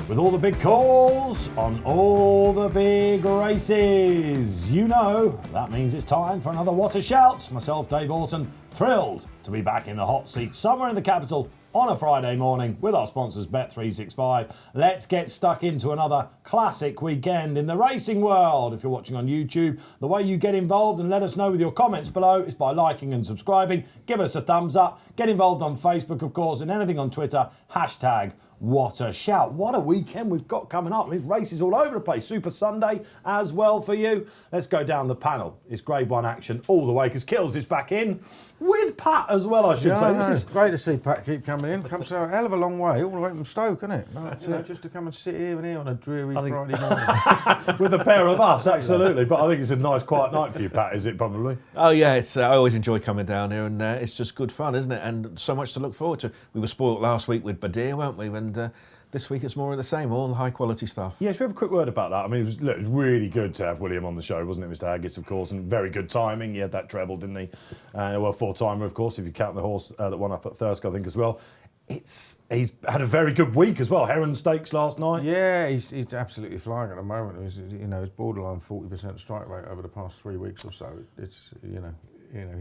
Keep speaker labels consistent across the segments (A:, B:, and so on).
A: with all the big calls on all the big races. You know, that means it's time for another What a Shout. Myself, Dave Orton, thrilled to be back in the hot seat somewhere in the capital on a Friday morning with our sponsors Bet365. Let's get stuck into another classic weekend in the racing world. If you're watching on YouTube, the way you get involved and let us know with your comments below is by liking and subscribing. Give us a thumbs up. Get involved on Facebook, of course, and anything on Twitter. Hashtag What a Shout. What a weekend we've got coming up. There's races all over the place. Super Sunday as well for you. Let's go down the panel. It's Grade 1 action all the way because Kills is back in with Pat as well, I should say.
B: This is great to see Pat keep coming in. Comes a hell of a long way, all the way from Stoke, isn't it? That's it. Just to come and sit here on a dreary Friday morning.
A: With a pair of us, absolutely. But I think it's a nice quiet night for you, Pat, is it probably?
C: Oh yeah, it's I always enjoy coming down here, and it's just good fun, isn't it? And so much to look forward to. We were spoilt last week with Badir, weren't we? And this week it's more of the same, all high quality stuff.
A: Yes, we have a quick word about that. I mean, it was really good to have William on the show, wasn't it, Mr. Haggis, of course, and very good timing. He had that treble, didn't he? Well, four-timer, of course, if you count the horse that won up at Thirsk, I think, as well. He's had a very good week as well. Heron Stakes last night.
B: Yeah, he's absolutely flying at the moment. He's borderline 40% strike rate over the past 3 weeks or so. It's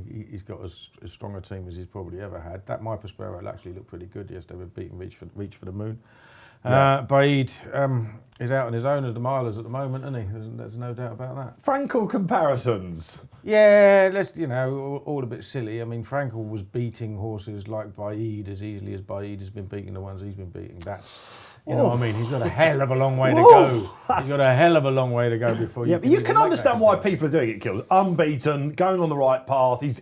B: he's got as strong a team as he's probably ever had. That My Prospero actually looked pretty good yesterday with beating Reach for the Moon. Yeah. Baid is out on his own as the milers at the moment, isn't he? There's no doubt about that.
A: Frankel comparisons.
B: Yeah, all a bit silly. I mean, Frankel was beating horses like Baid as easily as Baid has been beating the ones he's been beating. That's, you know what I mean? He's got a hell of a long way to go. He's got a hell of a long way to go before you.
A: Yeah, but you can understand why people are doing it, Kills. Unbeaten, going on the right path. He's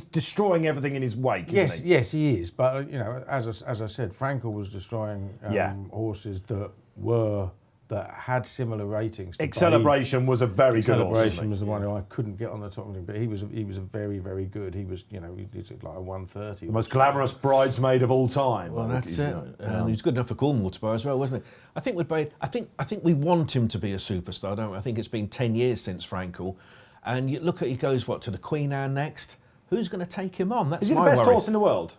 A: destroying everything in his wake, isn't he?
B: Yes, he is. But as I said, Frankel was destroying horses that had similar ratings.
A: Acceleration was a very good horse.
B: Acceleration was the one who I couldn't get on the top of him, but he was a very, very good. He was, he's like a 130.
A: The most glamorous bridesmaid of all time.
C: Well, that's it. He was good enough for Cornwall to buy as well, wasn't he? I think we want him to be a superstar, don't we? I think it's been 10 years since Frankel, and you look at he goes to the Queen Anne next. Who's going to take him on? That's
A: is he the best horse in the world?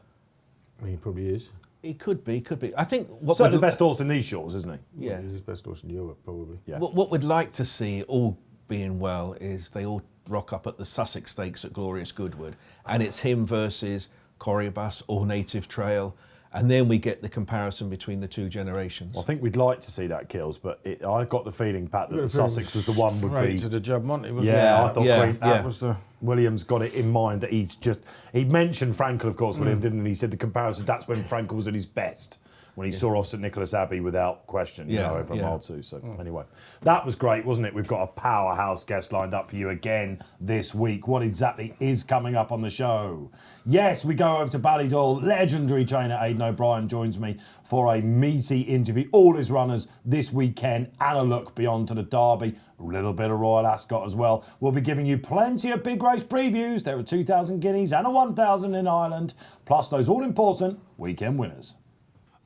B: I mean, he probably is.
C: He could be. I think
A: certainly the best horse in these shores, isn't he?
C: Yeah,
B: he's his best horse in Europe, probably.
A: Yeah.
C: What we'd like to see, all being well, is they all rock up at the Sussex Stakes at Glorious Goodwood, and it's him versus Curragh or Native Trail, and then we get the comparison between the two generations.
A: Well, I think we'd like to see that, Kills, but I got the feeling, Pat, that Sussex was the one would be
B: to the Jub Monty, wasn't it?
A: Yeah, I thought
C: that
A: was the. William's got it in mind that he mentioned Frankel, of course, William didn't, and he said the comparison, that's when Frankel was at his best, when he saw off St Nicholas Abbey without question, over a mile two. So anyway, that was great, wasn't it? We've got a powerhouse guest lined up for you again this week. What exactly is coming up on the show? Yes, we go over to Ballydoyle. Legendary trainer Aidan O'Brien joins me for a meaty interview. All his runners this weekend and a look beyond to the Derby. A little bit of Royal Ascot as well. We'll be giving you plenty of big race previews. There are 2,000 guineas and a 1,000 in Ireland, plus those all-important weekend winners.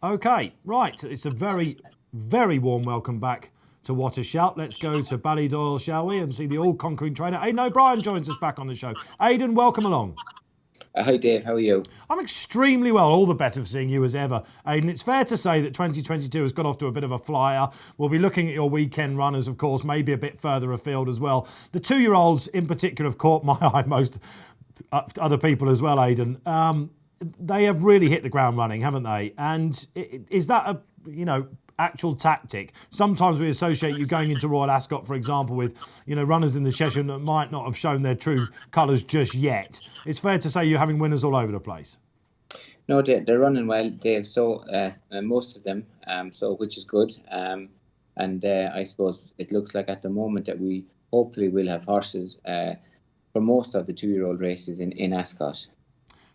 A: OK, right. It's a very, very warm welcome back to What a Shout. Let's go to Ballydoyle, shall we, and see the all-conquering trainer. Aidan O'Brien joins us back on the show. Aidan, welcome along.
D: Hi Dave, how are you?
A: I'm extremely well, all the better for seeing you as ever. Aidan, it's fair to say that 2022 has got off to a bit of a flyer. We'll be looking at your weekend runners, of course, maybe a bit further afield as well. The 2-year-olds in particular have caught my eye, most other people as well, Aidan. They have really hit the ground running, haven't they? And is that a, actual tactic? Sometimes we associate you going into Royal Ascot, for example, with, runners in the Cheshire that might not have shown their true colours just yet. It's fair to say you're having winners all over the place.
D: No, they're running well, Dave. So most of them, which is good. And I suppose it looks like at the moment that we hopefully will have horses for most of the 2-year-old races in Ascot.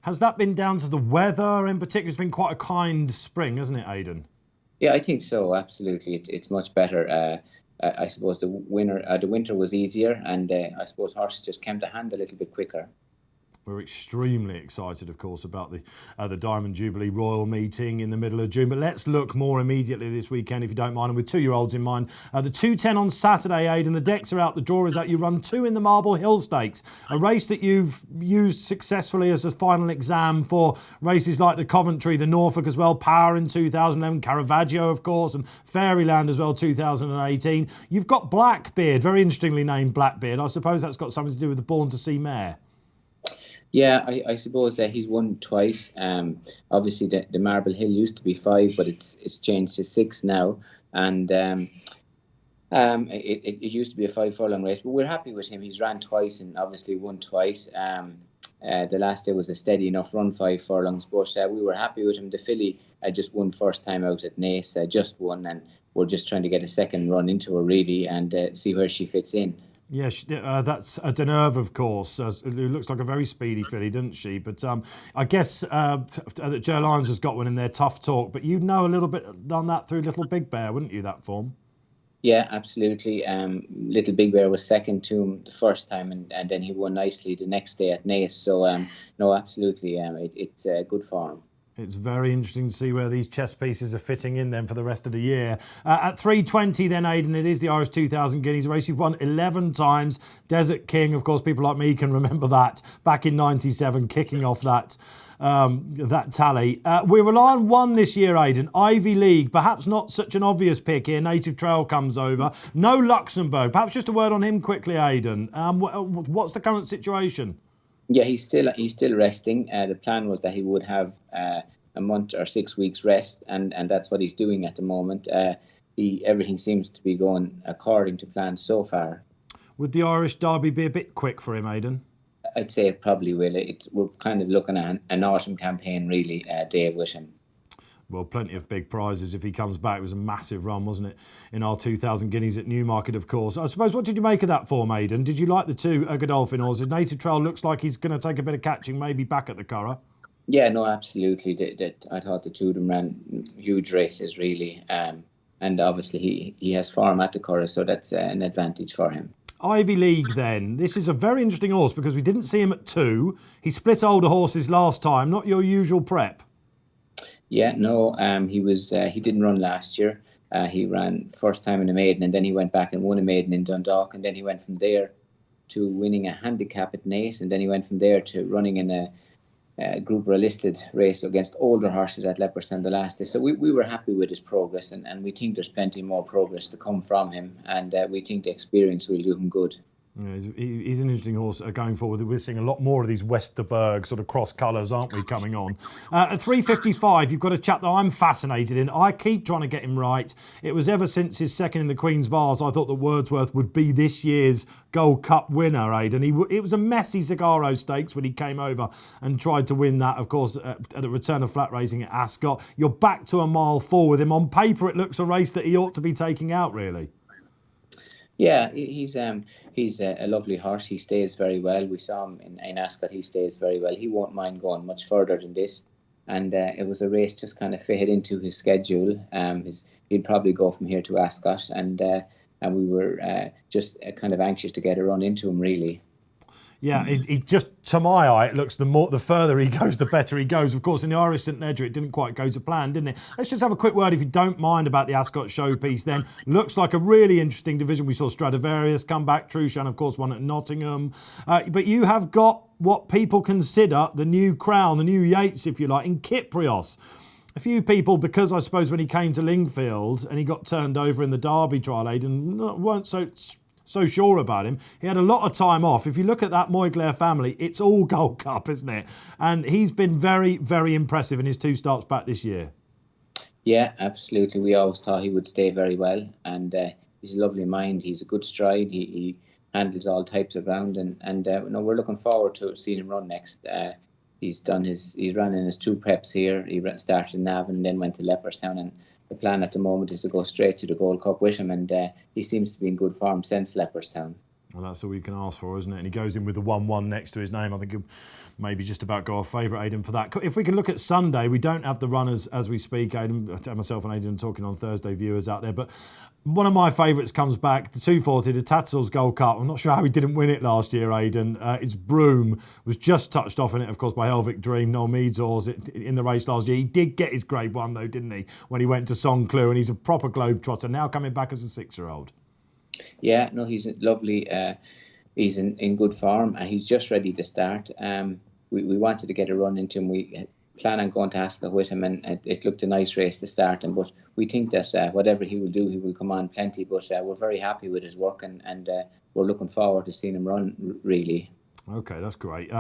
A: Has that been down to the weather in particular? It's been quite a kind spring, hasn't it, Aidan?
D: Yeah, I think so. Absolutely, it's much better. I suppose the winter was easier, and I suppose horses just came to hand a little bit quicker.
A: We're extremely excited, of course, about the Diamond Jubilee Royal meeting in the middle of June. But let's look more immediately this weekend, if you don't mind, and with 2-year-olds in mind. The 210 on Saturday, Aidan. The decks are out, the draw is out. You run 2 in the Marble Hill Stakes, a race that you've used successfully as a final exam for races like the Coventry, the Norfolk as well, Power in 2011, Caravaggio, of course, and Fairyland as well, 2018. You've got Blackbeard, very interestingly named Blackbeard. I suppose that's got something to do with the Born to See mare.
D: Yeah, I suppose that he's won twice. Obviously, the Marble Hill used to be 5, but it's changed to 6 now. And it used to be a 5-furlong race, but we're happy with him. He's ran twice and obviously won twice. The last day was a steady enough run, 5 furlongs, but we were happy with him. The filly just won first time out at Naas, just won, and we're just trying to get a second run into her really and see where she fits in.
A: Yeah, that's a Denerve, of course, who looks like a very speedy filly, doesn't she? But I guess Joe Lyons has got one in there, Tough Talk. But you'd know a little bit on that through Little Big Bear, wouldn't you, that form?
D: Yeah, absolutely. Little Big Bear was second to him the first time, and then he won nicely the next day at Naas. So, no, absolutely, it's good for him.
A: It's very interesting to see where these chess pieces are fitting in then for the rest of the year. At 3:20 then, Aidan, it is the Irish 2000 Guineas race. You've won 11 times. Desert King, of course, people like me can remember that back in 97, kicking off that tally. We rely on one this year, Aidan. Ivy League, perhaps not such an obvious pick here. Native Trail comes over. No Luxembourg. Perhaps just a word on him quickly, Aidan. What's the current situation?
D: Yeah, he's still resting. The plan was that he would have a month or 6 weeks rest, and that's what he's doing at the moment. Everything seems to be going according to plan so far.
A: Would the Irish Derby be a bit quick for him, Aidan?
D: I'd say it probably will. We're kind of looking at an autumn campaign, really, Dave, with him.
A: Well, plenty of big prizes if he comes back. It was a massive run, wasn't it, in our 2000 Guineas at Newmarket, of course. I suppose, what did you make of that form, Aidan? Did you like the 2 Godolphin horses? Native Trail looks like he's going to take a bit of catching, maybe back at the Curragh. Yeah,
D: no, absolutely. I thought the 2 of them ran huge races, really. And obviously he has form at the Curragh, so that's an advantage for him.
A: Ivy League then. This is a very interesting horse because we didn't see him at 2. He split older horses last time, not your usual prep.
D: Yeah, no, he didn't run last year. He ran first time in a maiden, and then he went back and won a maiden in Dundalk, and then he went from there to winning a handicap at Naas, and then he went from there to running in a Group listed race against older horses at Leopardstown the last day. So we were happy with his progress, and we think there's plenty more progress to come from him, and we think the experience will do him good.
A: Yeah, he's an interesting horse going forward. We're seeing a lot more of these Westerberg sort of cross colours, aren't we, coming on? At 3:55, you've got a chap that I'm fascinated in. I keep trying to get him right. It was ever since his second in the Queen's Vase, I thought that Wordsworth would be this year's Gold Cup winner, Aidan. It was a messy Cigaro Stakes when he came over and tried to win that, of course, at the return of flat racing at Ascot. You're back to a mile 4 with him. On paper, it looks a race that he ought to be taking out, really.
D: Yeah, he's a lovely horse. He stays very well. We saw him in Ascot. He stays very well. He won't mind going much further than this. And it was a race just kind of fitted into his schedule. He'd probably go from here to Ascot. And we were just kind of anxious to get a run into him, really.
A: Yeah, it just, to my eye, it looks the further he goes, the better he goes. Of course, in the Irish St Ledger, it didn't quite go to plan, didn't it? Let's just have a quick word, if you don't mind, about the Ascot showpiece then. Looks like a really interesting division. We saw Stradivarius come back. Trushan, of course, won at Nottingham. But you have got what people consider the new crown, the new Yates, if you like, in Kyprios. A few people, because I suppose when he came to Lingfield and he got turned over in the Derby trial, Aidan, weren't so sure about him. He had a lot of time off. If you look at that Moyclair family, it's all Gold Cup, isn't it? And he's been very, very impressive in his 2 starts back this year. Yeah, absolutely. We always thought he would stay very well, and he's a lovely mind. He's a good stride. He handles all types of ground, and we're looking forward to seeing him run next. He's ran in his 2 preps here. He started in Navan and then went to Leopardstown, and the plan at the moment is to go straight to the Gold Cup with him, and he seems to be in good form since Leopardstown. And that's all you can ask for, isn't it? And he goes in with the 1-1 next to his name. I think he'll maybe just about go off favourite, Aidan, for that. If we can look at Sunday, we don't have the runners as we speak, Aidan. Myself and Aidan are talking on Thursday, viewers out there. But one of my favourites comes back, the 240, the Tattersall's Gold Cup. I'm not sure how he didn't win it last year, Aidan. It's Broome, was just touched off in it, of course, by Helvic Dream, Noel Meadshaws in the race last year. He did get his grade 1, though, didn't he, when he went to Songclue, and he's a proper globetrotter, now coming back as a 6-year-old.
D: Yeah, no, he's lovely. He's in good form. He's just ready to start. We wanted to get a run into him. We plan on going to Ascot with him, and it looked a nice race to start him. But we think that whatever he will do, he will come on plenty. But we're very happy with his work, and we're looking forward to seeing him run, really.
A: Okay, that's great.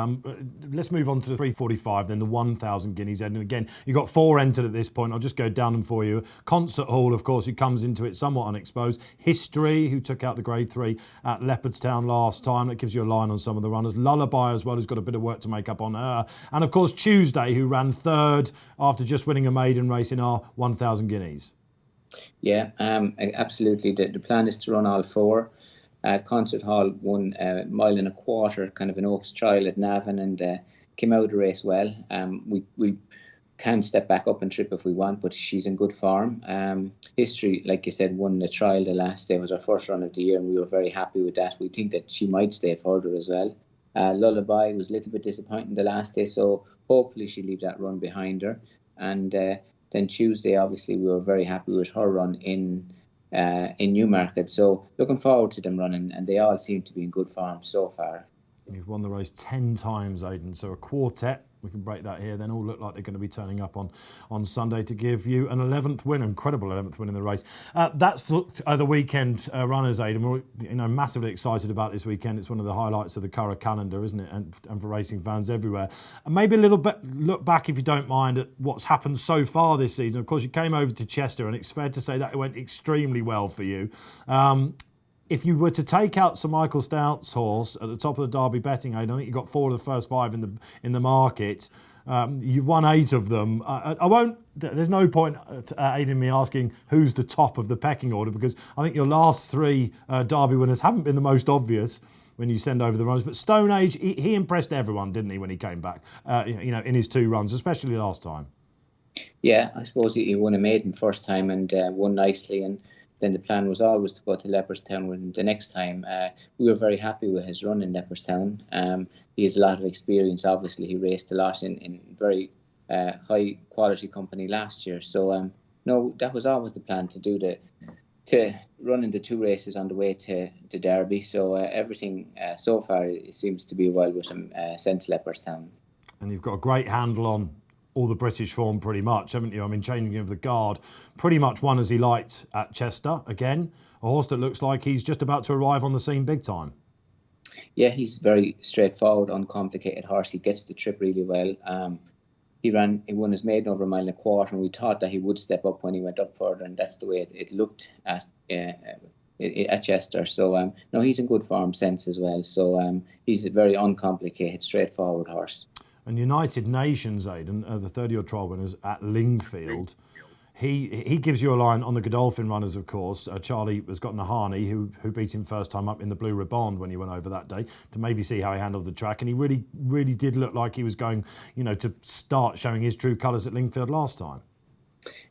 A: Let's move on to the 345, then the 1,000 guineas. And again, you've got 4 entered at this point. I'll just go down them for you. Concert Hall, of course, who comes into it somewhat unexposed. History, who took out the grade 3 at Leopardstown last time. That gives you a line on some of the runners. Lullaby as well, who's got a bit of work to make up on her. And of course, Tuesday, who ran 3rd after just winning a maiden race in our 1,000 guineas.
D: Yeah, absolutely. The plan is to run all 4. Concert Hall won a 1.25 miles, kind of an Oaks trial at Navan, and came out of the race well. We can step back up and trip if we want, but she's in good form. History, like you said, won the trial the last day. It was our first run of the year, and we were very happy with that. We think that she might stay further as well. Lullaby was a little bit disappointing the last day, so hopefully she'll leave that run behind her. And then Tuesday, obviously, we were very happy with her run in Newmarket. So looking forward to them running, and they all seem to be in good form so far.
A: You've won the race 10 times, Aidan, so a quartet. We can break that here. Then all look like they're going to be turning up on Sunday to give you an 11th win, incredible 11th win in the race. That's the weekend runners, Aidan. We're massively excited about this weekend. It's one of the highlights of the Curragh calendar, isn't it? And for racing fans everywhere. And maybe a little bit look back, if you don't mind, at what's happened so far this season. Of course, you came over to Chester, and it's fair to say that it went extremely well for you. If you were to take out Sir Michael Stout's horse at the top of the Derby betting aid, I think you got 4 of the first 5 in the market. You've won 8 of them. I won't. There's no point aiding me asking who's the top of the pecking order, because I think your last 3 Derby winners haven't been the most obvious when you send over the runners. But Stone Age, he impressed everyone, didn't he, when he came back? In his 2 runs, especially last time. Yeah,
D: I suppose he won a maiden first time and won nicely, and then the plan was always to go to Leopardstown the next time. We were very happy with his run in Leopardstown. He has a lot of experience. Obviously, he raced a lot in very high quality company last year. So no, that was always the plan, to run in the 2 races on the way to Derby. So everything so far seems to be well with him since Leopardstown.
A: And you've got a great handle on all the British form pretty much, haven't you? I mean, changing of the guard, pretty much won as he liked at Chester. Again, a horse that looks like he's just about to arrive on the scene big time.
D: Yeah, he's very straightforward, uncomplicated horse. He gets the trip really well. He won his maiden over 1.25 miles, and we thought that he would step up when he went up further, and that's the way it looked at Chester. So no, he's in good form since as well. So he's a very uncomplicated, straightforward horse.
A: And United Nations, Aidan, the 30-year trial winners at Lingfield, he gives you a line on the Godolphin runners, of course. Charlie has got Nahani, who beat him first time up in the Blue Riband when he went over that day, to maybe see how he handled the track. And he really, really did look like he was going, to start showing his true colours at Lingfield last time.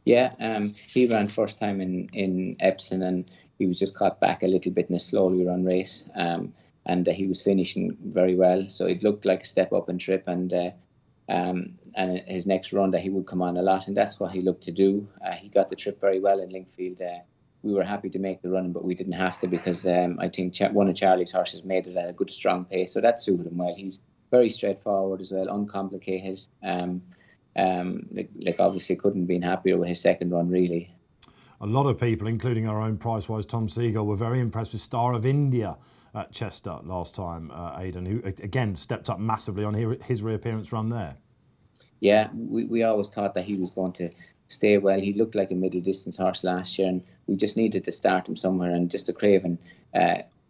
D: Yeah, he ran first time in Epsom, and he was just caught back a little bit in a slowly run race. And he was finishing very well, so it looked like a step up and trip. And his next run that he would come on a lot, and that's what he looked to do. He got the trip very well in Lingfield. We were happy to make the run, but we didn't have to, because I think one of Charlie's horses made it at a good strong pace, so that suited him well. He's very straightforward as well, uncomplicated. Obviously couldn't have been happier with his second run, really.
A: A lot of people, including our own price-wise Tom Seagull, were very impressed with Star of India at Chester last time, Aidan, who again stepped up massively on his reappearance run there. Yeah,
D: we always thought that he was going to stay well. He looked like a middle distance horse last year, and we just needed to start him somewhere, and just a Craven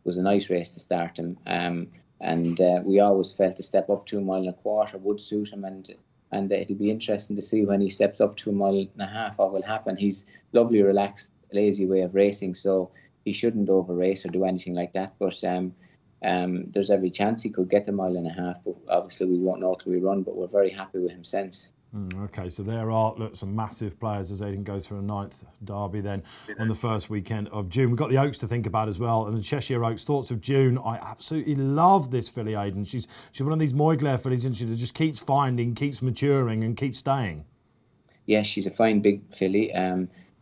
D: was a nice race to start him. And we always felt a step up to 1.25 miles would suit him, and it'll be interesting to see when he steps up to 1.5 miles what will happen. He's lovely, relaxed, lazy way of racing, so he shouldn't over race or do anything like that. But there's every chance he could get the 1.5 miles, but obviously we won't know till we run, but we're very happy with him since.
A: Okay, so there are some massive players as Aidan goes for a 9th derby then on the first weekend of June. We've got the Oaks to think about as well, and the Cheshire Oaks. Thoughts of June? I absolutely love this filly, Aidan. She's one of these Moyglare fillies, isn't she, that just keeps finding, keeps maturing and keeps staying. Yeah,
D: she's a fine big filly.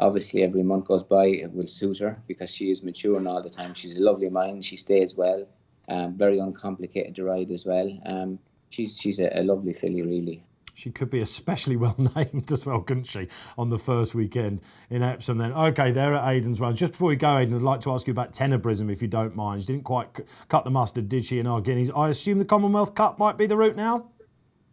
D: Obviously, every month goes by, it will suit her because she is maturing all the time. She's a lovely mind. She stays well. Very uncomplicated to ride as well. She's a lovely filly, really.
A: She could be especially well named as well, couldn't she, on the first weekend in Epsom then. OK, there are Aidan's runs. Just before we go, Aidan, I'd like to ask you about Tenebrism, if you don't mind. She didn't quite cut the mustard, did she, in our Guineas? I assume the Commonwealth Cup might be the route now?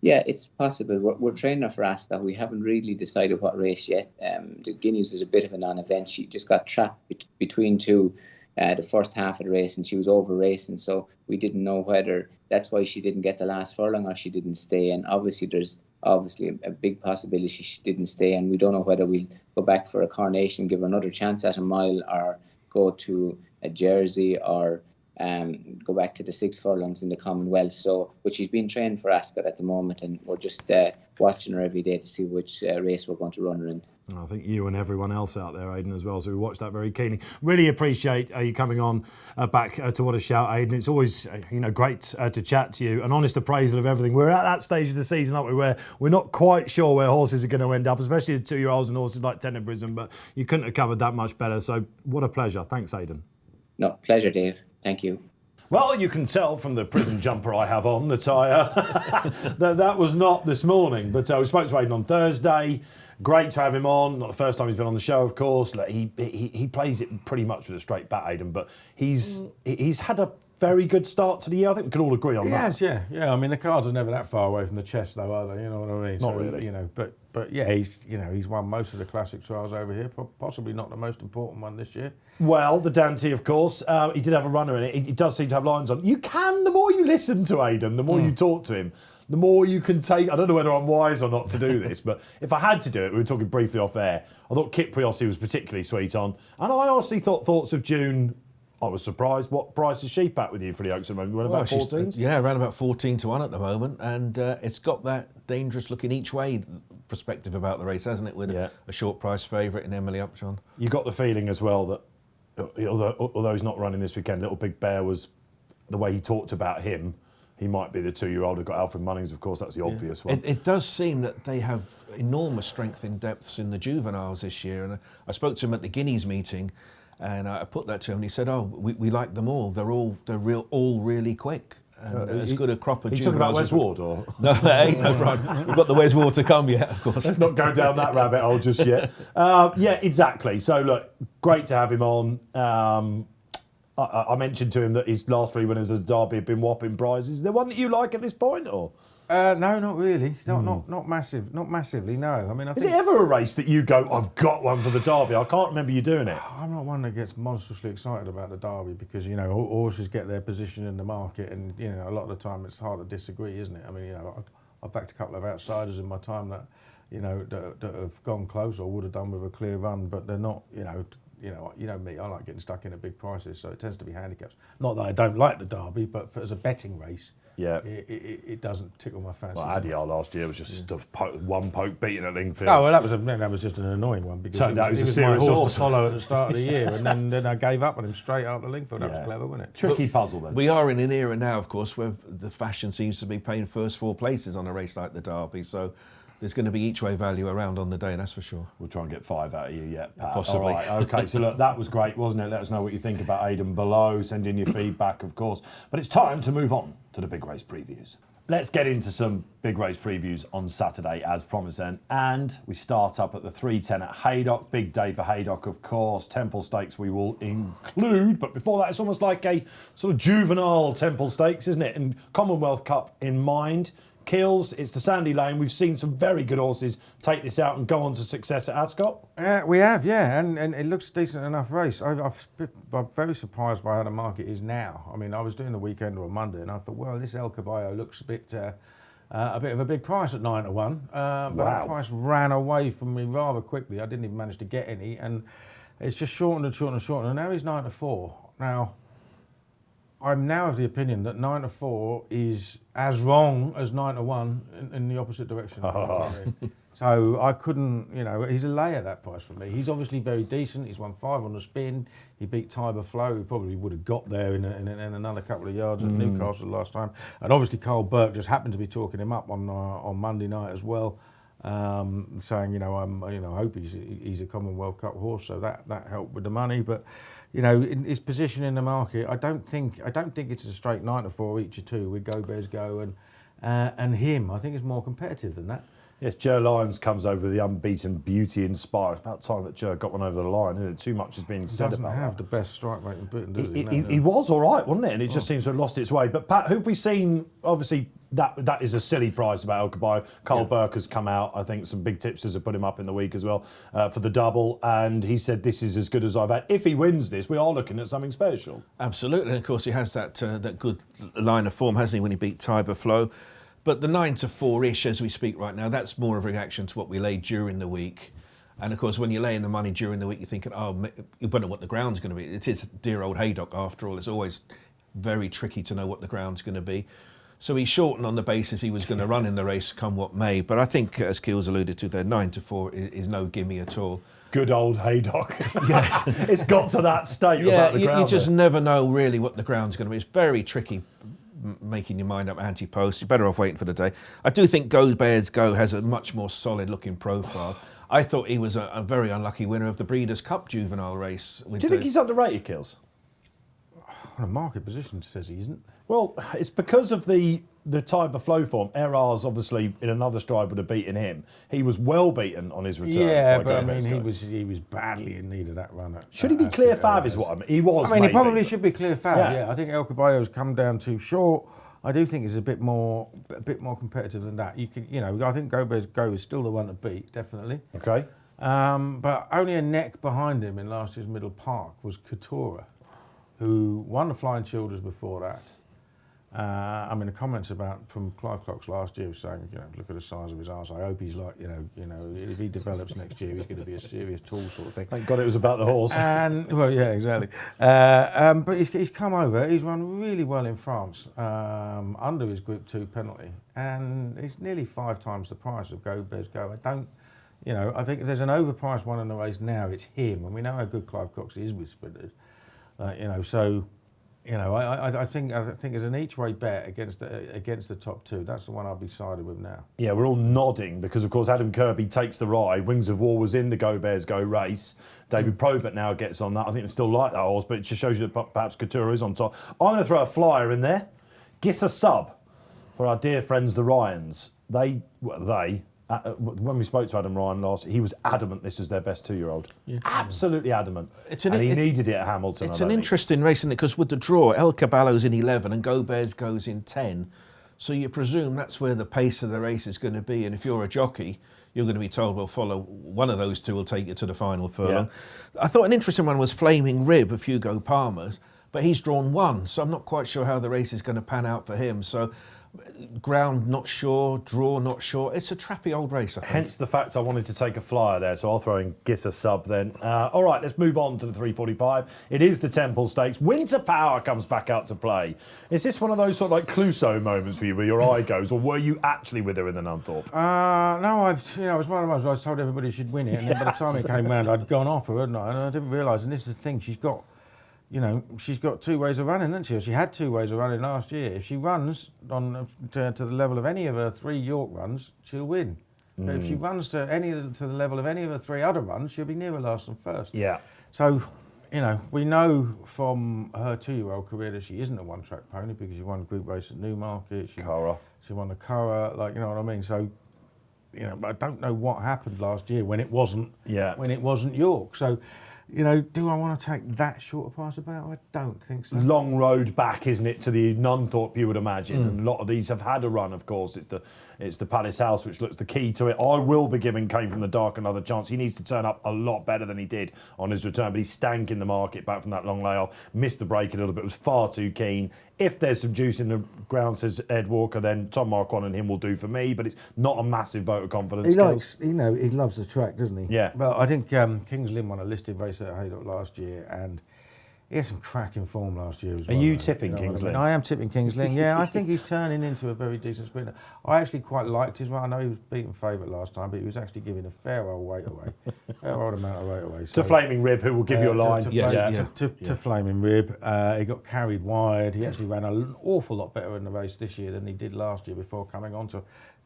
D: Yeah, it's possible. We're training her for Ascot. We haven't really decided what race yet. The Guineas is a bit of a non-event. She just got trapped between two the first half of the race, and she was over racing, so we didn't know whether that's why she didn't get the last furlong or she didn't stay. And obviously there's a big possibility she didn't stay, and we don't know whether we'll go back for a Coronation, give her another chance at a mile, or go to a Jersey, or go back to the 6 furlongs in the Commonwealth. So, but she's been trained for Ascot at the moment, and we're just watching her every day to see which race we're going to run her in.
A: I think you and everyone else out there, Aidan, as well. So we watch that very keenly. Really appreciate you coming on back to What a Shout, Aidan. It's always great to chat to you. An honest appraisal of everything. We're at that stage of the season, aren't we, where we're not quite sure where horses are going to end up, especially the 2-year-olds and horses like Tenebrism. But you couldn't have covered that much better. So what a pleasure. Thanks, Aidan.
D: No, pleasure, Dave. Thank you.
A: Well, you can tell from the prison jumper I have on that that was not this morning. But we spoke to Aidan on Thursday. Great to have him on. Not the first time he's been on the show, of course. He plays it pretty much with a straight bat, Aidan, but he's had a very good start to the year. I think we can all agree on that.
B: Yes, yeah. I mean, the cards are never that far away from the chest, though, are they? You know what I mean?
A: Not really.
B: But yeah, he's won most of the classic trials over here. Possibly not the most important one this year.
A: Well, the Dante, of course, he did have a runner in it. He does seem to have lines on. The more you listen to Aidan, the more you talk to him, the more you can take. I don't know whether I'm wise or not to do this, but if I had to do it, we were talking briefly off air, I thought Kit Priossi was particularly sweet on. And I honestly thought Thoughts of June, I was surprised. What price is she at with you for the Oaks at the moment? About 14?
C: Yeah, around about 14 to 1 at the moment. And it's got that dangerous looking each way perspective about the race, hasn't it? With a short price favourite in Emily Upjohn.
A: You got the feeling as well that, although he's not running this weekend, Little Big Bear was, the way he talked about him, he might be the 2-year-old. We've got Alfred Munnings, of course, that's the obvious one.
C: It does seem that they have enormous strength in depths in the juveniles this year. And I spoke to him at the Guineas meeting, and I put that to him, and he said, we like them all. They're all really quick. And as good a crop of juveniles.
A: You talking about Wes Ward, or?
C: No, that ain't no run. We've got the Wes Ward to come yet, of course.
A: Let's not go down that rabbit hole just yet. Yeah, exactly. So, look, great to have him on. I mentioned to him that his last 3 winners of the Derby have been whopping prizes. Is there one that you like at this point, or?
B: No, not really. Not massively. No. I mean,
A: is it ever a race that you go, I've got one for the Derby? I can't remember you doing it.
B: I'm not one that gets monstrously excited about the Derby because horses get their position in the market, and a lot of the time it's hard to disagree, isn't it? I mean, I've backed a couple of outsiders in my time that that have gone close or would have done with a clear run, but they're not. You know me, I like getting stuck in at big prices, so it tends to be handicaps. Not that I don't like the Derby, but as a betting race, it doesn't tickle my fancy.
A: Well, Adyar last year was just one poke beating at Lingfield.
B: Oh, well, that was just an annoying one because
A: turned out it was a
B: my
A: serious
B: horse to follow at the start of the year, and then I gave up on him straight after Lingfield. That was clever, wasn't it?
A: Tricky puzzle then.
C: We are in an era now, of course, where the fashion seems to be paying first 4 places on a race like the Derby, so there's going to be each way value around on the day, that's for sure.
A: We'll try and get 5 out of you yet, Pat.
C: Possibly.
A: All right, OK, so look, that was great, wasn't it? Let us know what you think about Aidan below. Send in your feedback, of course. But it's time to move on to the big race previews. Let's get into some big race previews on Saturday, as promised then. And we start up at the 3:10 at Haydock. Big day for Haydock, of course. Temple Stakes we will include. But before that, it's almost like a sort of juvenile Temple Stakes, isn't it? And Commonwealth Cup in mind. Kills, it's the Sandy Lane. We've seen some very good horses take this out and go on to success at Ascot.
B: We have, yeah, and it looks a decent enough race. I'm very surprised by how the market is now. I mean, I was doing the weekend on Monday, and I thought, well, this El Caballo looks a bit of a big price at 9 to 1. But that price ran away from me rather quickly. I didn't even manage to get any, and it's just shortened, and now he's 9 to 4. Now, I'm now of the opinion that 9-4 is as wrong as 9-1 in the opposite direction. So I couldn't, he's a lay at that price for me. He's obviously very decent. He's won 5 on the spin. He beat Tiber Flow. He probably would have got there in another couple of yards at Newcastle last time. And obviously Carl Burke just happened to be talking him up on Monday night as well, saying, I hope he's a Commonwealth Cup horse. So that helped with the money. But in his position in the market, I don't think it's a straight 9-4 each or two with Go Bears Go and him. I think it's more competitive than that.
A: Yes, Joe Lyons comes over with the unbeaten Beauty Inspire. It's about time that Joe got one over the line, isn't it? Too much has been said about that.
B: Doesn't have the best strike rate in Britain, does he?
A: He was all right, wasn't it? And it just seems to have lost its way. But Pat, who've we seen? Obviously, that is a silly price about El Caballo. Carl Burke has come out. I think some big tipsters have put him up in the week as well for the double. And he said, this is as good as I've had. If he wins this, we are looking at something special.
C: Absolutely. And of course, he has that good line of form, hasn't he, when he beat Tiber Flow. But the 9-4-ish as we speak right now, that's more of a reaction to what we laid during the week. And of course, when you're laying the money during the week, you're thinking, you don't know what the ground's going to be. It is dear old Haydock after all. It's always very tricky to know what the ground's going to be. So he shortened on the basis he was going to run in the race come what may. But I think, as Keels alluded to there, 9-4 is no gimme at all.
A: Good old Haydock. Yes. It's got to that state about the ground.
C: You just never know really what the ground's going to be. It's very tricky making your mind up anti-post. You're better off waiting for the day. I do think Go Bears Go has a much more solid looking profile. I thought he was a very unlucky winner of the Breeders' Cup juvenile race.
A: Do you think he's underrated, Kills?
B: The market position says he isn't.
A: Well, it's because of the Tiber Flow form. Erars, obviously, in another stride would have beaten him. He was well beaten on his return.
B: Yeah, but I mean, he was badly in need of that run.
A: Should he be clear fav is what I mean. He was,
B: he probably should be clear fav, yeah. I think El Caballo's come down too short. I do think it's a bit more competitive than that. I think Go Bears Go is still the one to beat, definitely.
A: Okay.
B: But only a neck behind him in last year's Middle Park was Curragh, who won the Flying Childers before that. The comments from Clive Clocks last year was saying, look at the size of his arse. I hope he's like, if he develops next year, he's going to be a serious tool sort of thing.
A: Thank God it was about the horse.
B: Well, yeah, exactly. But he's come over. He's run really well in France under his Group 2 penalty, and he's nearly 5 times the price of Go Bears Go. I think if there's an overpriced one in the race now, it's him, and we know how good Clive Cox is with sprinters. I think it's an each-way bet against the top 2. That's the one I'll be sided with now.
A: Yeah, we're all nodding because, of course, Adam Kirby takes the ride. Wings of War was in the Go Bears Go race. David Probert now gets on that. I think they still like that horse, but it just shows you that perhaps Curragh is on top. I'm going to throw a flyer in there. Gissa Sub for our dear friends the Ryans. When we spoke to Adam Ryan last, he was adamant this was their best 2-year-old. Yeah. Absolutely adamant. And he needed it at Hamilton.
C: It's an interesting race, isn't it? Because with the draw, El Caballo's in 11 and Go Bears goes in 10. So you presume that's where the pace of the race is going to be. And if you're a jockey, you're going to be told, well, follow one of those 2 will take you to the final furlong. Yeah. I thought an interesting one was Flaming Rib of Hugo Palmer's, but he's drawn 1. So I'm not quite sure how the race is going to pan out for him. So ground not sure, draw not sure. It's a trappy old race, I think.
A: Hence the fact I wanted to take a flyer there, so I'll throw in Gissa Sub then. All right, let's move on to the 345. It is the Temple Stakes. Winter Power comes back out to play. Is this one of those sort of like Clouseau moments for you where your eye goes, or were you actually with her in the Nunthorpe?
B: No, it was one of those where I told everybody she'd win it, and then by the time it came round, I'd gone off her, hadn't I? And I didn't realise, and this is the thing, she's got 2 ways of running, hasn't she? She had 2 ways of running last year. If she runs to the level of any of her 3 York runs, she'll win. But if she runs to the level of any of her 3 other runs, she'll be nearer last than first.
A: Yeah.
B: So, we know from her 2-year-old career that she isn't a one-track pony because she won a group race at Newmarket. She won the Curragh, you know what I mean? So, I don't know what happened last year when it wasn't York. So, do I want to take that short a price about? I don't think so.
A: Long road back, isn't it, to the Nunthorpe, you would imagine. And a lot of these have had a run, of course. It's the Palace House, which looks the key to it. I will be giving Came From the Dark another chance. He needs to turn up a lot better than he did on his return, but he stank in the market back from that long layoff. Missed the break a little bit, was far too keen. If there's some juice in the ground, says Ed Walker, then Tom Marquand and him will do for me, but it's not a massive vote of confidence.
B: He loves the track, doesn't he?
A: Yeah.
B: Well, I think Kings Lynn won a listed race at Haydock last year, and He had some cracking form last year as well.
A: Are you tipping Kings Lynn?
B: I am tipping Kings Lynn, yeah. I think he's turning into a very decent sprinter. I actually quite liked his one. I know he was beaten favourite last time, but he was actually giving a fair old weight away. Fair old amount of weight away.
A: To Flaming Rib, who will give you a line.
B: To Flaming Rib. He got carried wide. He actually ran an awful lot better in the race this year than he did last year before coming on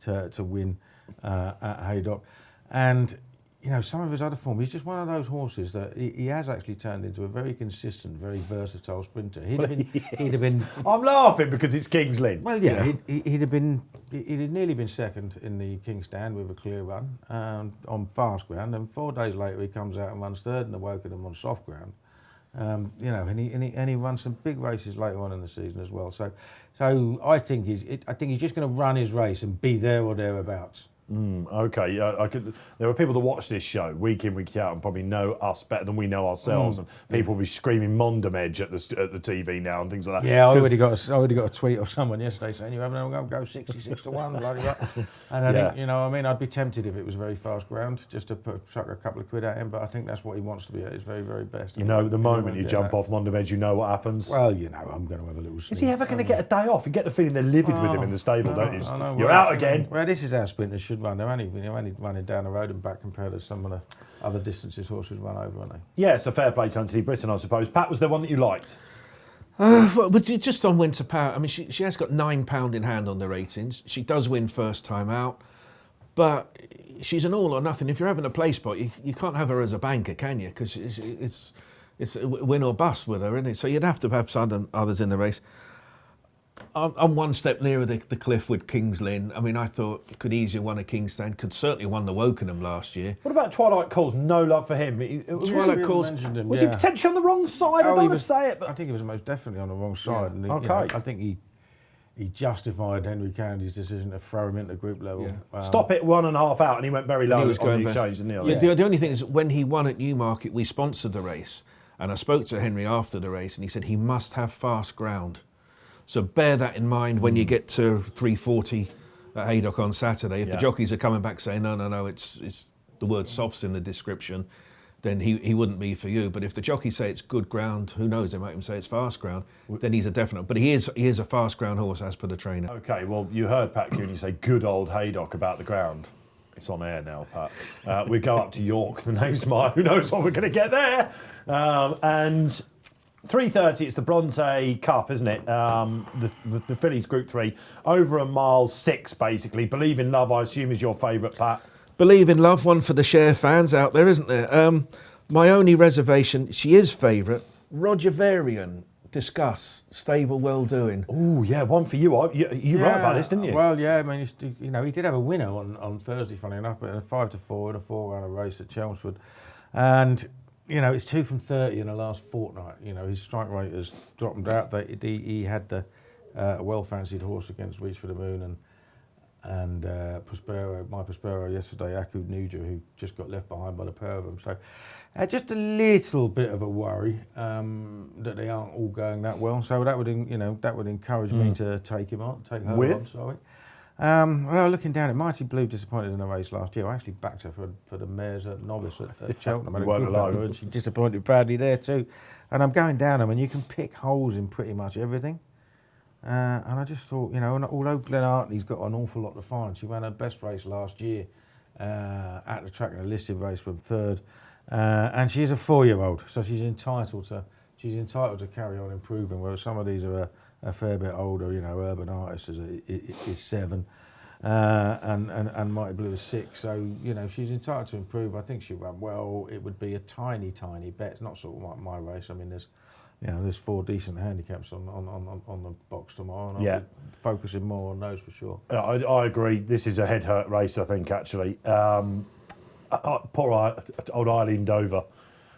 B: to win at Haydock. And you know, some of his other form, he's just one of those horses that he has actually turned into a very consistent, very versatile sprinter. He'd have been.
A: I'm laughing because it's Kings Lynn.
B: Well, yeah, he'd have nearly been second in the King Stand with a clear run on fast ground, and 4 days later he comes out and runs third in the Wokingham on soft ground. You know, and he runs some big races later on in the season as well. So I think he's just going to run his race and be there or thereabouts.
A: Okay, there are people that watch this show week in, week out, and probably know us better than we know ourselves. And people will be screaming Mondam Edge at the TV now and things like that.
B: Yeah, I already got a tweet of someone yesterday saying you haven't go 66 to 1, bloody hell. And I think, you know, I mean, I'd be tempted if it was very fast ground just to chuck a couple of quid at him. But I think that's what he wants to be at his very, very best.
A: You know, the moment you jump off Mondam Edge, you know what happens.
B: Well, you know, I'm going to have a little.
A: Is he ever going to get a day off? You get the feeling they're livid with him in the stable, don't you?
B: I know.
A: You're out again.
B: Well, this is how sprinters should run. They're only running down the road and back compared to some of the other distances horses run over, aren't they?
A: Yeah, so fair play to Anthony Britton, I suppose. Pat, was there one that you liked?
C: Well, but just on Winter Power, I mean, she has got £9 in hand on the ratings. She does win first time out, but she's an all or nothing. If you're having a play spot, you can't have her as a banker, can you? Because it's a win or bust with her, isn't it? So you'd have to have some others in the race. I'm one step nearer the cliff with Kings Lynn. I mean, I thought could easily won a King's Stand, could certainly won the Wokingham last year.
A: What about Twilight Calls? No love for him.
C: Twilight Calls.
A: Was he potentially on the wrong side? I don't want to say it, but
B: I think he was most definitely on the wrong side.
A: Yeah.
B: And
A: Okay.
B: You know, I think he justified Henry Candy's decision to throw him into group level.
C: Yeah.
A: Stop it 1.5 out, and he went very low on the exchange, didn't he?
C: The only thing is, when he won at Newmarket, we sponsored the race, and I spoke to Henry after the race, and he said he must have fast ground. So bear that in mind when you get to 3:40 at Haydock on Saturday. If the jockeys are coming back saying, no, it's the word softs in the description, then he wouldn't be for you. But if the jockeys say it's good ground, who knows, they might even say it's fast ground, then he's a definite. But he is a fast ground horse as per the trainer.
A: Okay, well, you heard Pat Cooney say good old Haydock about the ground. It's on air now, Pat. We go up to York, the name's Mile. Who knows what we're going to get there? And 3:30, it's the Bronte Cup, isn't it? The Fillies Group 3, over a mile 6, basically. Believe in Love, I assume, is your favourite, Pat.
C: Believe in Love, one for the share fans out there, isn't there? My only reservation, she is favourite. Roger Varian, discuss, stable, well doing.
A: Oh, yeah, one for you. You wrote about this, didn't you?
B: Well, yeah, I mean, you know, he did have a winner on Thursday, funny enough, but a 5-4 in a 4-runner race at Chelmsford. And you know, it's 2 from 30 in the last fortnight. You know, his strike rate has dropped out. He had the well-fancied horse against Reach for the Moon and my Prospero yesterday, Aku Nuja, who just got left behind by the pair of them. So just a little bit of a worry that they aren't all going that well. So that would encourage me to take her on. Well, looking down at Mighty Blue, disappointed in the race last year. I actually backed her for the mares at Novice at Cheltenham.
A: You weren't alone.
B: And she disappointed badly there too. And I'm going down them, and you can pick holes in pretty much everything. And I just thought, you know, although Glen Hartley's got an awful lot to find, she ran her best race last year at the track in a listed race from third. And she's a 4-year-old, so she's entitled to carry on improving, whereas some of these are a fair bit older, you know, Urban Artist is 7, and Mighty Blue is 6. So, you know, she's entitled to improve. I think she'll run well. It would be a tiny bet. It's not sort of like my race. I mean, there's 4 decent handicaps on the box tomorrow, and I'll be focusing more on those for sure.
A: I agree. This is a head hurt race, I think, actually. Poor old Eileen Dover.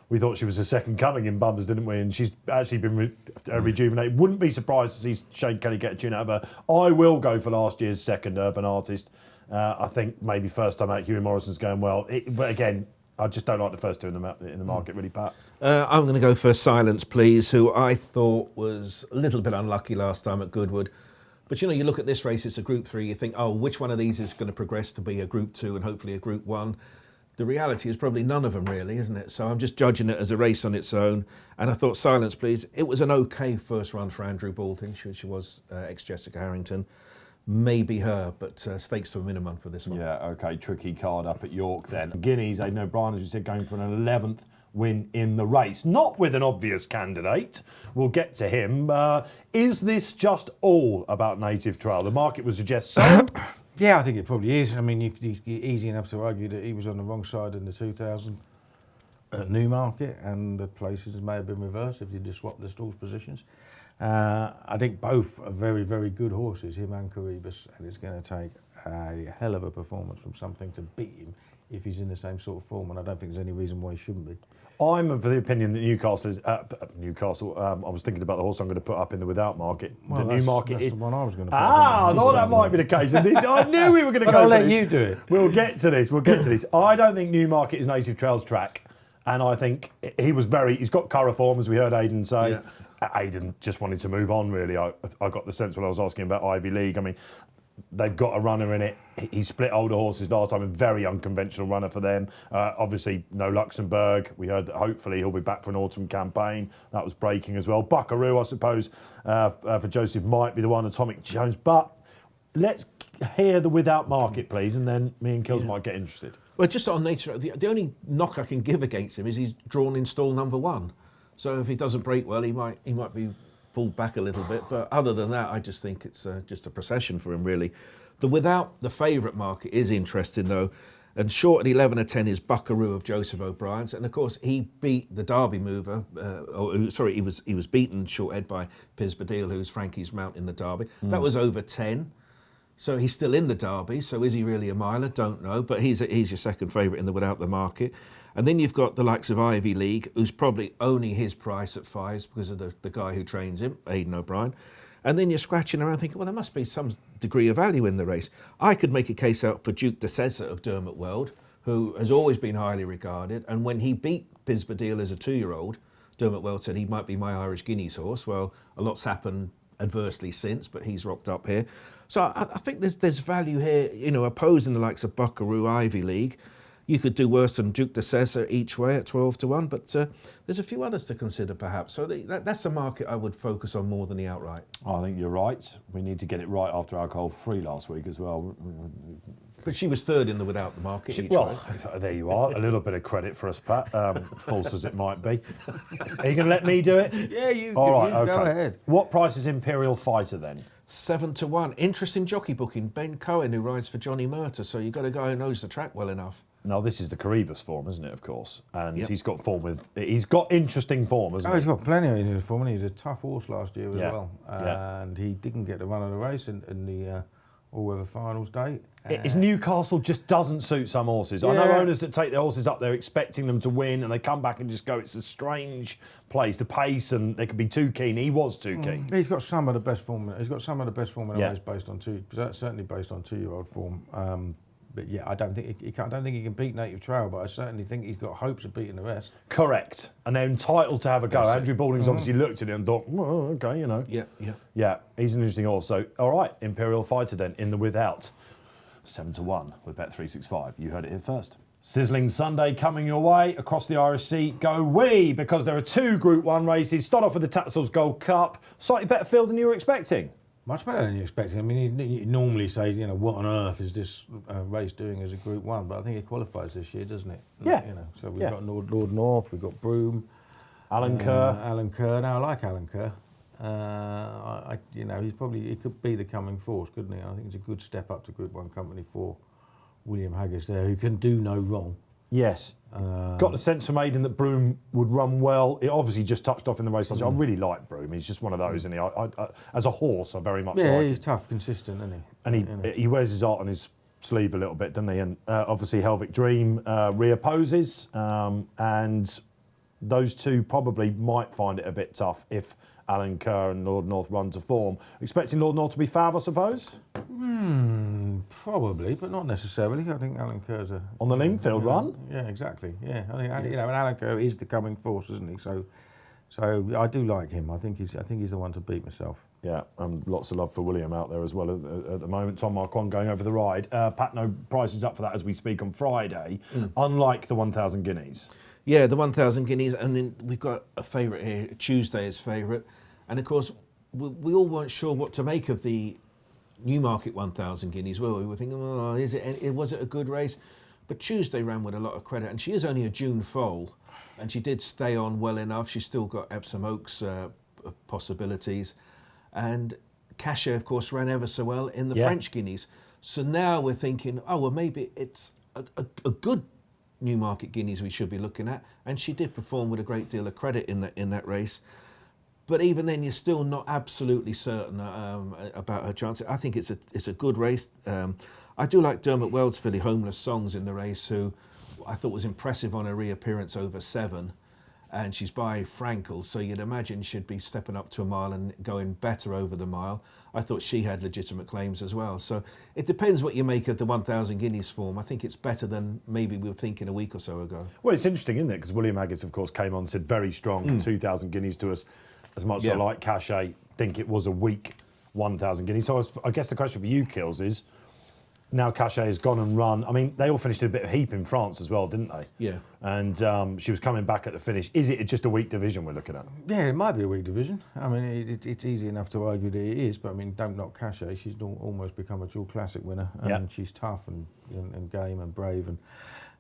A: We thought she was the second coming in Bummers, didn't we? And she's actually been rejuvenated. Wouldn't be surprised to see Shane Kelly get a tune out of her. I will go for last year's second Urban Artist. I think maybe first time out, Huey Morrison's going well. But again, I just don't like the first two in the market, really, Pat.
C: I'm going to go for Silence Please, who I thought was a little bit unlucky last time at Goodwood. But, you know, you look at this race, it's a Group 3, you think, oh, which one of these is going to progress to be a Group 2 and hopefully a Group 1? the reality is probably none of them really, isn't it? So I'm just judging it as a race on its own. And I thought, silence please. It was an okay first run for Andrew Balding. She was ex-Jessica Harrington. Maybe her, but stakes to a minimum for this one.
A: Yeah, okay, tricky card up at York then. Guineas, Aidan O'Brien, as you said, going for an 11th win in the race. Not with an obvious candidate. We'll get to him. Is this just all about Native Trail? The market would suggest so.
B: Yeah, I think it probably is. I mean, easy enough to argue that he was on the wrong side in the 2000 at Newmarket, and the places may have been reversed if you just swap the stalls positions. I think both are very, very good horses, him and Curragh, and it's going to take a hell of a performance from something to beat him if he's in the same sort of form, and I don't think there's any reason why he shouldn't be.
A: I'm of the opinion that Newcastle is... Newcastle, I was thinking about the horse I'm going to put up in the without market.
B: Well,
A: the Newmarket
B: that's the one I was going to put
A: I thought that might be the case. And I knew we were going to go
B: I'll
A: for
B: let
A: this.
B: you do it.
A: We'll get to this. I don't think Newmarket is Native Trail's track. And I think he's got Curragh form, as we heard Aidan say.
C: Yeah.
A: Aidan just wanted to move on, really. I got the sense when I was asking about Ivy League. I mean, they've got a runner in it. He split older horses last time, a very unconventional runner for them. Obviously, no Luxembourg. We heard that hopefully he'll be back for an autumn campaign. That was breaking as well. Buckaroo, I suppose, for Joseph might be the one, Atomic Jones. But let's hear the without market, please, and then me and Kills might get interested.
C: Well, just on nature, the only knock I can give against him is he's drawn in stall number 1. So if he doesn't break well, he might be pulled back a little bit. But other than that, I just think it's just a procession for him, really. The favourite market is interesting, though. And short at 11 or 10 is Buckaroo of Joseph O'Brien's. And, of course, he beat the Derby mover. He was beaten short-head by Piz Badil, who's Frankie's mount in the Derby. That was over 10. So he's still in the Derby. So is he really a miler? Don't know. But he's your second favourite in the without the market. And then you've got the likes of Ivy League, who's probably only his price at 5 because of the guy who trains him, Aidan O'Brien. And then you're scratching around thinking, well, there must be some degree of value in the race. I could make a case out for Duke de Cesar of Dermot Weld, who has always been highly regarded. And when he beat Piz Badil as a 2-year-old, Dermot Weld said he might be my Irish Guineas horse. Well, a lot's happened adversely since, but he's rocked up here. So I think there's value here, opposing the likes of Buckaroo, Ivy League. You could do worse than Duke de Cesar each way at 12 to 1, but there's a few others to consider perhaps. So that's a market I would focus on more than the outright.
A: I think you're right. We need to get it right after alcohol free last week as well.
C: But she was third in the without the market each way.
A: There you are. A little bit of credit for us, Pat. False as it might be. Are you going to let me do it?
B: Yeah, you
A: All right,
B: go ahead.
A: What price is Imperial Fighter then?
C: 7 to 1. Interesting jockey booking. Ben Cohen, who rides for Johnny Murter. So you've got a guy who knows the track well enough.
A: Now, this is the Curragh form, isn't it, of course? And
C: Yep.
A: he's got interesting form, hasn't he?
B: He's got plenty of interesting form, and he was a tough horse last year as
A: Yeah.
B: well.
A: Yeah.
B: And he didn't get the run of the race in the all-weather finals day.
A: It's Newcastle just doesn't suit some horses. I know
B: Yeah.
A: owners that take their horses up there expecting them to win, and they come back and just go, it's a strange place to pace, and they could be too keen. He was too keen.
B: He's got some of the best form. He's got some of the best form in the
A: Yeah.
B: race certainly based on 2-year-old form. But yeah, I don't think he can beat Native Trail, but I certainly think he's got hopes of beating the rest.
A: Correct. And they're entitled to have a go.
C: That's it.
A: Andrew Balding's obviously looked at it and thought, well, okay,
C: Yeah.
A: Yeah, he's an interesting horse. So, all right, Imperial Fighter then in the without. 7 to 1 with Bet365. You heard it here first. Sizzling Sunday coming your way across the Irish Sea. Go we, because there are 2 Group 1 races. Start off with the Tatzel's Gold Cup. Slightly better field than you were expecting.
B: Much better than you expected. I mean, you normally say, what on earth is this race doing as a Group 1? But I think it qualifies this year, doesn't it?
A: Yeah.
B: So we've got Lord North, we've got Broome.
A: Alan Kerr.
B: Alan Kerr. Now, I like Alan Kerr. He could be the coming force, couldn't he? I think it's a good step up to Group 1 company for William Haggis there, who can do no wrong.
A: Yes. Got the sense from Aidan that Broome would run well. It obviously just touched off in the race last year. I really like Broome. He's just one of those, isn't he? I, as a horse, I very much like him.
B: He's tough, consistent, isn't he?
A: And he wears his art on his sleeve a little bit, doesn't he? And obviously Helvic Dream reopposes, and those two probably might find it a bit tough if Alan Kerr and Lord North run to form. Expecting Lord North to be fav, I suppose?
B: Probably, but not necessarily. I think Alan Kerr's
A: on the Lingfield run?
B: Yeah, exactly. Yeah, I think and Alan Kerr is the coming force, isn't he? So I do like him. I think he's the one to beat myself.
A: Yeah, and lots of love for William out there as well at the moment. Tom Marquand going over the ride. Pat, no prices up for that as we speak on Friday, unlike the 1,000 guineas.
C: Yeah, the 1,000 guineas, and then we've got a favourite here, Tuesday's favourite. And of course, we all weren't sure what to make of the Newmarket 1,000 guineas, were we? We were thinking, was it a good race? But Tuesday ran with a lot of credit, and she is only a June foal, and she did stay on well enough. She's still got Epsom Oaks possibilities. And Cachet, of course, ran ever so well in the French guineas. So now we're thinking, maybe it's a good Newmarket guineas we should be looking at. And she did perform with a great deal of credit in that race. But even then, you're still not absolutely certain about her chance. I think it's a good race. I do like Dermot Weld's filly, Homeless Songs, in the race, who I thought was impressive on her reappearance over 7. And she's by Frankel, so you'd imagine she'd be stepping up to a mile and going better over the mile. I thought she had legitimate claims as well. So it depends what you make of the 1,000 guineas form. I think it's better than maybe we were thinking a week or so ago.
A: Well, it's interesting, isn't it? Because William Haggis, of course, came on and said very strong 2,000 guineas to us. As much as I like Cachet, think it was a weak 1,000 guineas. So I guess the question for you, Kills, is now Cachet has gone and run. I mean, they all finished in a bit of a heap in France as well, didn't they?
C: Yeah.
A: And she was coming back at the finish. Is it just a weak division we're looking at?
B: Yeah, it might be a weak division. I mean, it's easy enough to argue that it is, but I mean, don't knock Cachet. She's almost become a dual classic winner, and she's tough and game and brave,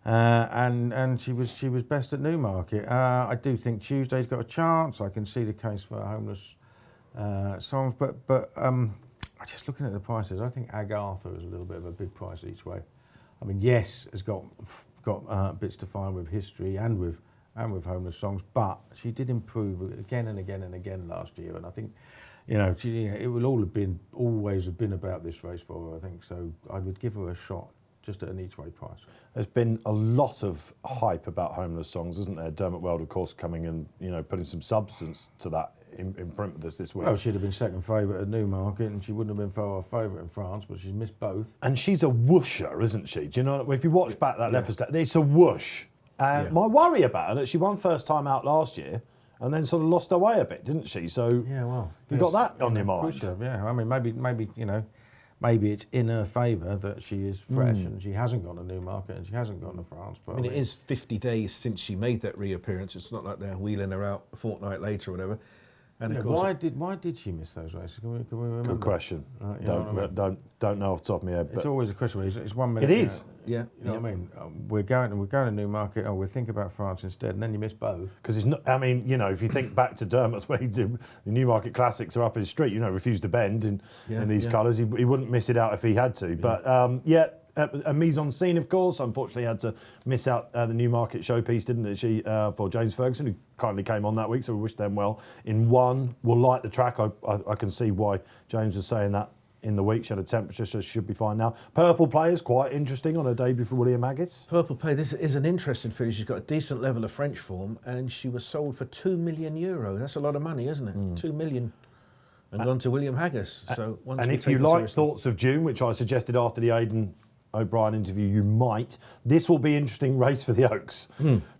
B: and she was best at Newmarket. I do think Tuesday's got a chance. I can see the case for Homeless Songs, but just looking at the prices, I think Agartha is a little bit of a big price each way. I mean, yes, has got bits to find with history and with Homeless Songs, but she did improve again and again and again last year, and I think it will always have been about this race for her. I think so. I would give her a shot just at an each way price.
A: There's been a lot of hype about Homeless Songs, isn't there? Dermot Weld, of course, coming and putting some substance to that in print with us this week.
B: Well, she'd have been second favourite at Newmarket, and she wouldn't have been far off favourite in France, but she's missed both.
A: And she's a whoosher, isn't she? Do you know? If you watch back that leopard stat, it's a whoosh. And my worry about her that she won first time out last year, and then sort of lost her way a bit, didn't she? So you got that on your mind.
B: Yeah, I mean, maybe it's in her favour that she is fresh and she hasn't gone to Newmarket and she hasn't gone to France. But
C: I mean, it is 50 days since she made that reappearance. It's not like they're wheeling her out a fortnight later or whatever. And of course,
B: why did she miss those races? Can we remember?
A: Good question. Don't know off the top of my head.
B: It's always a question. It's 1 minute.
A: It is.
B: You know what I mean? We're going to Newmarket. We'll think about France instead, and then you miss both.
A: Because it's not. I mean, if you think back to Dermot's where he did the Newmarket Classics are up his street. Refused to bend in these colours. He wouldn't miss it out if he had to. But a mise en scene, of course. Unfortunately, had to miss out the Newmarket showpiece, didn't she, for James Ferguson, who kindly came on that week. So we wish them well. In one, we'll light the track. I can see why James was saying that in the week. She had a temperature, so she should be fine now. Purple Play is quite interesting on her debut for William Haggis.
C: Purple Play, this is an interesting filly. She's got a decent level of French form, and she was sold for €2 million. That's a lot of money, isn't it? 2 million. And gone to William Haggis. So
A: and if you like Thoughts of June, which I suggested after the Aidan O'Brien interview, you might. This will be an interesting race for the Oaks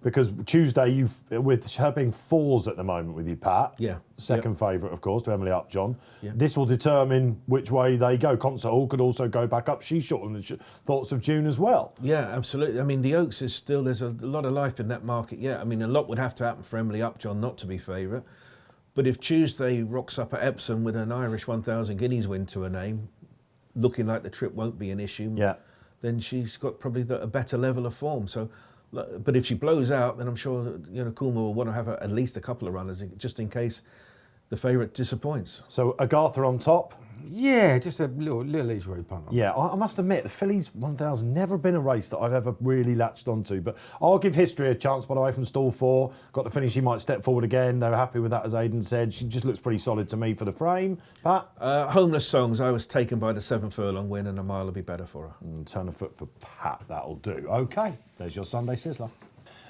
A: because Tuesday, with her being 4s at the moment with you, Pat.
C: Yeah.
A: Second favourite, of course, to Emily Upjohn. Yeah. This will determine which way they go. Concert Hall could also go back up. She's short on the Thoughts of June as well.
C: Yeah, absolutely. I mean, the Oaks is still, there's a lot of life in that market. Yeah, I mean, a lot would have to happen for Emily Upjohn not to be favourite. But if Tuesday rocks up at Epsom with an Irish 1,000 guineas win to her name, looking like the trip won't be an issue.
A: Yeah.
C: Then she's got probably a better level of form. So, but if she blows out, then I'm sure Coolmore will want to have at least a couple of runners just in case the favourite disappoints.
A: So Agartha on top.
B: Yeah, just a little each way punt.
A: Yeah, I must admit, the Fillies 1,000 never been a race that I've ever really latched onto. But I'll give History a chance, by the way, from stall 4. Got the finish, she might step forward again. They were happy with that, as Aidan said. She just looks pretty solid to me for the frame. Pat?
C: Homeless Songs, I was taken by the 7 furlong win, and a mile will be better for her.
A: Turn a foot for Pat, that'll do. OK, there's your Sunday Sizzler.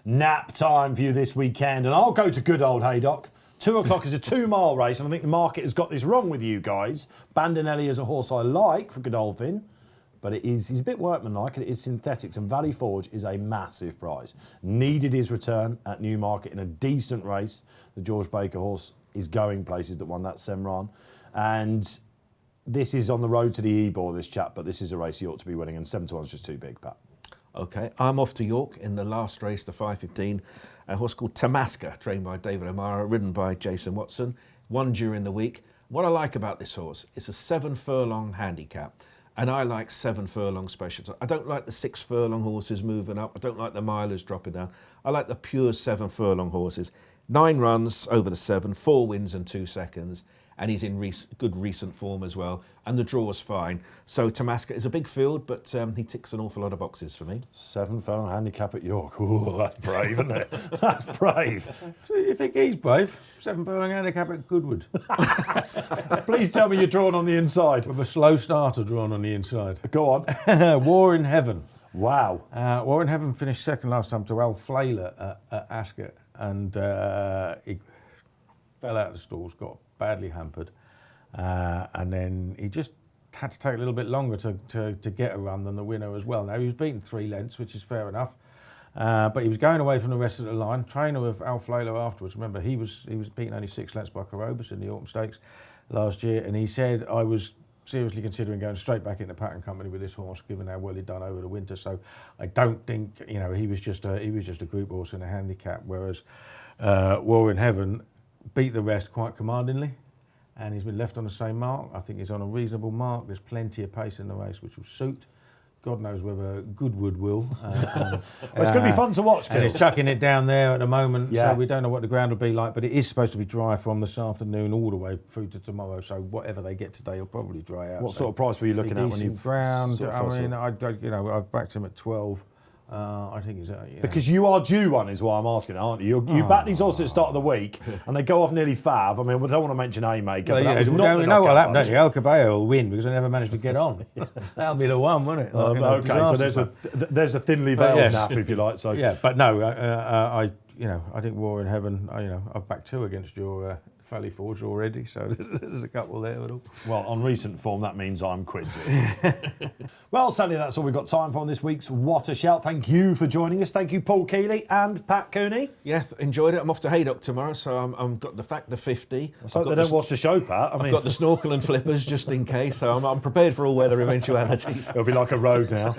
A: Nap time for you this weekend, and I'll go to good old Haydock. 2 o'clock is a 2-mile race, and I think the market has got this wrong with you guys. Bandinelli is a horse I like for Godolphin, but he's a bit workmanlike, and it is synthetics, and Valley Forge is a massive prize. Needed his return at Newmarket in a decent race. The George Baker horse is going places that won that Semran. And this is on the road to the Ebor, this chap, but this is a race he ought to be winning, and 7-1 is just too big, Pat.
C: Okay, I'm off to York in the last race, the 5:15. A horse called Tamaska, trained by David O'Mara, ridden by Jason Watson, won during the week. What I like about this horse, it's a 7 furlong handicap, and I like 7 furlong specials. I don't like the 6 furlong horses moving up. I don't like the milers dropping down. I like the pure 7 furlong horses. 9 runs over the 7, 4 wins and 2 seconds. And he's in good recent form as well, and the draw's fine. So Tamaska is a big field, but he ticks an awful lot of boxes for me.
A: 7 furlong handicap at York. Ooh, that's brave, isn't it? That's brave.
B: So you think he's brave? 7 furlong handicap at Goodwood.
A: Please tell me you're drawn on the inside.
B: With a slow starter drawn on the inside.
A: Go on.
B: War in Heaven.
A: Wow.
B: War in Heaven finished second last time to Al Flayler at Ascot, and he fell out of the stalls, got badly hampered, and then he just had to take a little bit longer to get a run than the winner as well. Now, he was beaten 3 lengths, which is fair enough, but he was going away from the rest of the line. Trainer of Al Flayler afterwards, remember, he was beaten only 6 lengths by Curragh in the Orton Stakes last year, and he said, I was seriously considering going straight back into Pat Company with this horse, given how well he'd done over the winter. So I don't think, he was just a group horse in a handicap, whereas War in Heaven beat the rest quite commandingly, and he's been left on the same mark. I think he's on a reasonable mark. There's plenty of pace in the race, which will suit. God knows whether Goodwood will.
A: It's going to be fun to watch,
B: and he's chucking it down there at the moment,
A: yeah.
B: So we don't know what the ground will be like, but it is supposed to be dry from this afternoon all the way through to tomorrow, so whatever they get today will probably dry out.
A: What sort of price were you looking at when you
B: ground?
A: sort of
B: I've backed him at 12. I think he's
A: because you are due one, is why I'm asking, aren't you? You back these horses at the start of the week, and they go off nearly fav. I mean, we don't want to mention Haymaker, but that was not the
B: know what happened.
A: knockout.
B: El Cabello will win because I never managed to get on. That'll be the one, won't it?
A: Okay, so there's a thinly veiled nap, if you like. So
B: yeah, but no, I think War in Heaven. I've backed 2 against your Valley Forge already, so there's a couple there.
A: Well, on recent form, that means I'm quitsing. Well, sadly, that's all we've got time for on this week's What a Shout. Thank you for joining us. Thank you, Paul Kealy and Pat Cooney.
C: Yeah, enjoyed it. I'm off to Haydock tomorrow, so I've got the Factor 50.
A: So they don't watch the show, Pat.
C: I've got the snorkel and flippers just in case, so I'm prepared for all weather eventualities.
A: It'll be like a road now.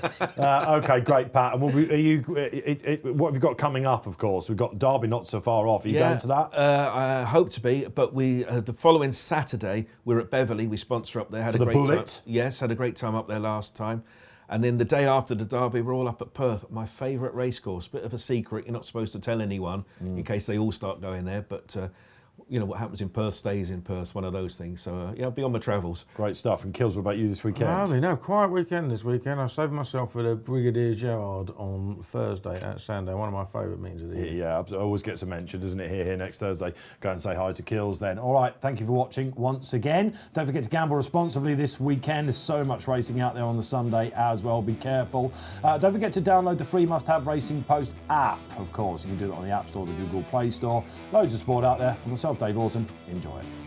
A: Okay, great, Pat. And what have you got coming up, of course? We've got Derby not so far off. Are you going to that?
C: I hope to be, but we the following Saturday, we're at Beverley. We sponsor up there. Had a great
A: Bullet?
C: time. Yes, had a great time up there last time. And then the day after the Derby, we're all up at Perth, my favourite racecourse. Bit of a secret, you're not supposed to tell anyone in case they all start going there. But what happens in Perth stays in Perth, one of those things. So I'll be on my travels.
A: Great stuff. And Kills, what about you this weekend?
B: Quiet weekend this weekend. I saved myself with a Brigadier Gerard on Thursday at Sandown, one of my favourite meetings of the year.
A: Yeah, it always gets a mention, doesn't it, here next Thursday. Go and say hi to Kills then. All right, thank you for watching once again. Don't forget to gamble responsibly this weekend. There's so much racing out there on the Sunday as well. Be careful. Don't forget to download the free must-have Racing Post app, of course. You can do it on the App Store, the Google Play Store. Loads of sport out there. For myself, Dave Orton, enjoy it.